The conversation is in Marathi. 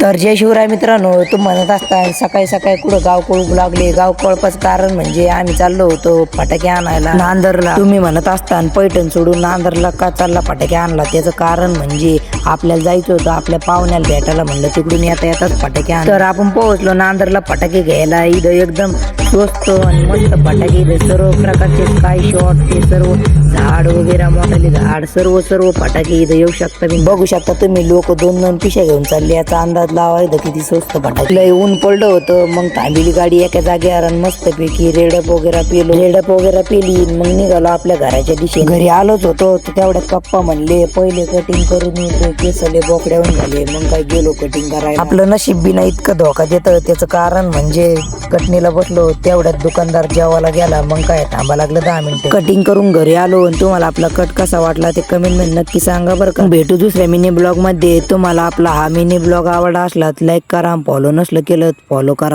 तर जय शिवराय मित्रांनो, तू म्हणत असता सकाळी सकाळी कुठं गाव कोळपू लागले. गाव कोळपाचं कारण म्हणजे आम्ही चाललो होतो फटाके आणायला नांदरला. तुम्ही म्हणत असता पैठण सोडून नांदरला का चालला फटाके आणला, त्याचं कारण म्हणजे आपल्याला जायचं होतं आपल्या पाहुण्याला भेटायला. म्हणलं तिकडून येता येताच फटाके आण. तर आपण पोहोचलो नांदरला फटाके घ्यायला. इथं एकदम स्वस्त आणि मस्त फटाके, इथं सर्व प्रकारचे स्काय शॉट, ते सर्व झाड वगैरे, मोठाले झाड, सर्व फटाके इथं येऊ शकता. मी बघू शकता तुम्ही, लोक दोन दोन पिशा घेऊन चालले. याचा अंदाज लावा इथं किती स्वस्त फटाके. लय ऊन पडलं होतं, मग थांबली गाडी एका जागेवर आणि मस्तपैकी रेडप वगैरे पेली. मग निघालो आपल्या घराच्या दिशेने. घरी आलोच होतो तर तेवढ्यात पप्पा म्हणले पहिले कटिंग करून येतो, केसले बोकड्याहून झाले. मग काय गेलो कटिंग करायला. आपलं नशीब बी नाही इतकं धोका देतं. त्याचं कारण म्हणजे कटणीला बसलो तेवढ्यात दुकानदार जेवायला गेला. मग काय थांबा लागलं 10 मिनिटं. कटिंग करून घरी आलो. आणि तुम्हाला आपला कट कसा वाटला ते कमेंट मध्ये नक्की सांगा बरं का. भेटू दुसऱ्या मिनी ब्लॉग मध्ये. तुम्हाला आपला हा मिनी ब्लॉग आवडला असला तर लाईक करा, फॉलो नसलं केलं फॉलो करा.